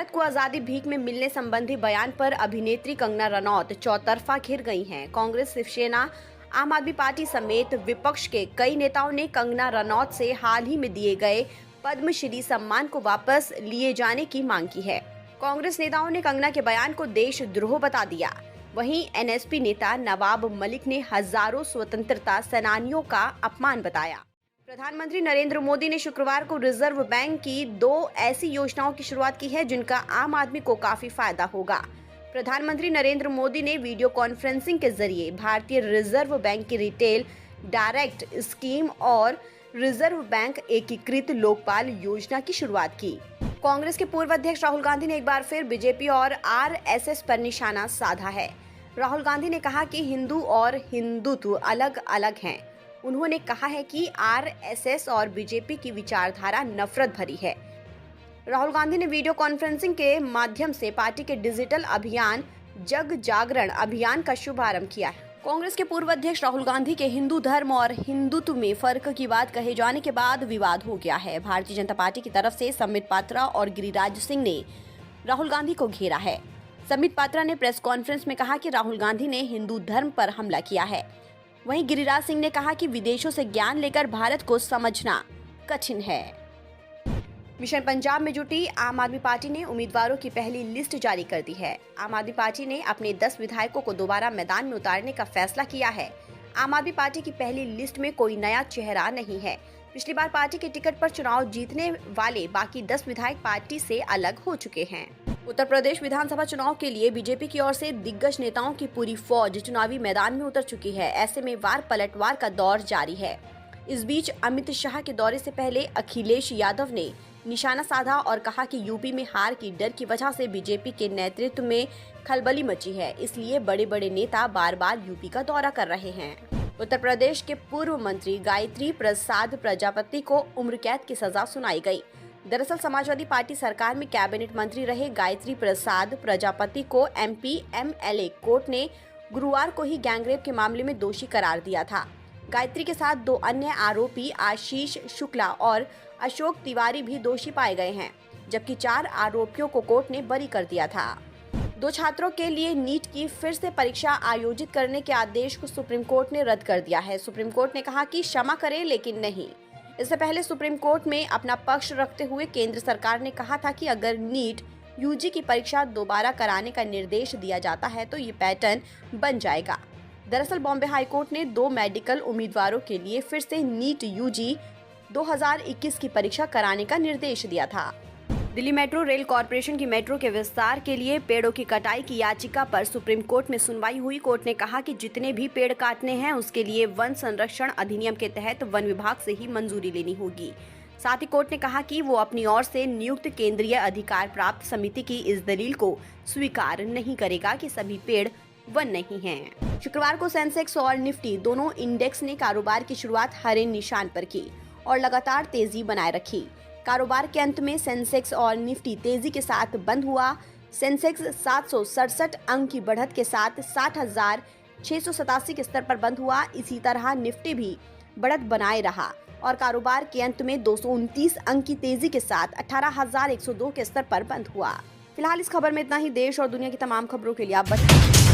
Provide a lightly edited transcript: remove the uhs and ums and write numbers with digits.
भारत को आजादी भीख में मिलने संबंधी बयान पर अभिनेत्री कंगना रनौत चौतरफा घिर गई हैं। कांग्रेस, शिवसेना, आम आदमी पार्टी समेत विपक्ष के कई नेताओं ने कंगना रनौत से हाल ही में दिए गए पद्मश्री सम्मान को वापस लिए जाने की मांग की है। कांग्रेस नेताओं ने कंगना के बयान को देशद्रोह बता दिया। वहीं एनएसपी नेता नवाब मलिक ने हजारों स्वतंत्रता सेनानियों का अपमान बताया। प्रधानमंत्री नरेंद्र मोदी ने शुक्रवार को रिजर्व बैंक की 2 ऐसी योजनाओं की शुरुआत की है जिनका आम आदमी को काफी फायदा होगा। प्रधानमंत्री नरेंद्र मोदी ने वीडियो कॉन्फ्रेंसिंग के जरिए भारतीय रिजर्व बैंक की रिटेल डायरेक्ट स्कीम और रिजर्व बैंक एकीकृत लोकपाल योजना की शुरुआत की। कांग्रेस के पूर्व अध्यक्ष राहुल गांधी ने एक बार फिर बीजेपी और आरएसएस पर निशाना साधा है। राहुल गांधी ने कहा कि हिंदू और हिंदुत्व अलग अलग हैं। उन्होंने कहा है कि आरएसएस और बीजेपी की विचारधारा नफरत भरी है। राहुल गांधी ने वीडियो कॉन्फ्रेंसिंग के माध्यम से पार्टी के डिजिटल अभियान जग जागरण अभियान का शुभारंभ किया है। कांग्रेस के पूर्व अध्यक्ष राहुल गांधी के हिंदू धर्म और हिंदुत्व में फर्क की बात कहे जाने के बाद विवाद हो गया है। भारतीय जनता पार्टी की तरफ से संबित पात्रा और गिरिराज सिंह ने राहुल गांधी को घेरा है। संबित पात्रा ने प्रेस कॉन्फ्रेंस में कहा कि राहुल गांधी ने हिंदू धर्म पर हमला किया है। वहीं गिरिराज सिंह ने कहा कि विदेशों से ज्ञान लेकर भारत को समझना कठिन है। मिशन पंजाब में जुटी आम आदमी पार्टी ने उम्मीदवारों की पहली लिस्ट जारी कर दी है। आम आदमी पार्टी ने अपने 10 विधायकों को दोबारा मैदान में उतारने का फैसला किया है। आम आदमी पार्टी की पहली लिस्ट में कोई नया चेहरा नहीं है। पिछली बार पार्टी के टिकट पर चुनाव जीतने वाले बाकी 10 विधायक पार्टी से अलग हो चुके हैं। उत्तर प्रदेश विधानसभा चुनाव के लिए बीजेपी की ओर से दिग्गज नेताओं की पूरी फौज चुनावी मैदान में उतर चुकी है। ऐसे में वार पलटवार का दौर जारी है। इस बीच अमित शाह के दौरे से पहले अखिलेश यादव ने निशाना साधा और कहा कि यूपी में हार की डर की वजह से बीजेपी के नेतृत्व में खलबली मची है, इसलिए बड़े बड़े नेता बार बार यूपी का दौरा कर रहे हैं। उत्तर प्रदेश के पूर्व मंत्री गायत्री प्रसाद प्रजापति को उम्र कैद की सजा सुनाई गई। दरअसल समाजवादी पार्टी सरकार में कैबिनेट मंत्री रहे गायत्री प्रसाद प्रजापति को एमपी एमएलए कोर्ट ने गुरुवार को ही गैंगरेप के मामले में दोषी करार दिया था। गायत्री के साथ 2 अन्य आरोपी आशीष शुक्ला और अशोक तिवारी भी दोषी पाए गए हैं, जबकि 4 आरोपियों को कोर्ट ने बरी कर दिया था। 2 छात्रों के लिए नीट की फिर से परीक्षा आयोजित करने के आदेश को सुप्रीम कोर्ट ने रद्द कर दिया है। सुप्रीम कोर्ट ने कहा कि क्षमा करें लेकिन नहीं। इससे पहले सुप्रीम कोर्ट में अपना पक्ष रखते हुए केंद्र सरकार ने कहा था कि अगर नीट यूजी की परीक्षा दोबारा कराने का निर्देश दिया जाता है तो ये पैटर्न बन जाएगा। दरअसल बॉम्बे हाईकोर्ट ने 2 मेडिकल उम्मीदवारों के लिए फिर से नीट यूजी 2021 की परीक्षा कराने का निर्देश दिया था। दिल्ली मेट्रो रेल कॉरपोरेशन की मेट्रो के विस्तार के लिए पेड़ों की कटाई की याचिका पर सुप्रीम कोर्ट में सुनवाई हुई। कोर्ट ने कहा कि जितने भी पेड़ काटने हैं उसके लिए वन संरक्षण अधिनियम के तहत वन विभाग से ही मंजूरी लेनी होगी। साथ ही कोर्ट ने कहा कि वो अपनी ओर से नियुक्त केंद्रीय अधिकार प्राप्त समिति की इस दलील को स्वीकार नहीं करेगा कि सभी पेड़ वन नहीं हैं। शुक्रवार को सेंसेक्स और निफ्टी दोनों इंडेक्स ने कारोबार की शुरुआत हरे निशान पर की और लगातार तेजी बनाए रखी। कारोबार के अंत में सेंसेक्स और निफ्टी तेजी के साथ बंद हुआ। सेंसेक्स 767 अंक की बढ़त के साथ 60,687 के स्तर पर बंद हुआ। इसी तरह निफ्टी भी बढ़त बनाए रहा और कारोबार के अंत में 229 अंक की तेजी के साथ 18,102 के स्तर पर बंद हुआ। फिलहाल इस खबर में इतना ही। देश और दुनिया की तमाम खबरों के लिए आप बता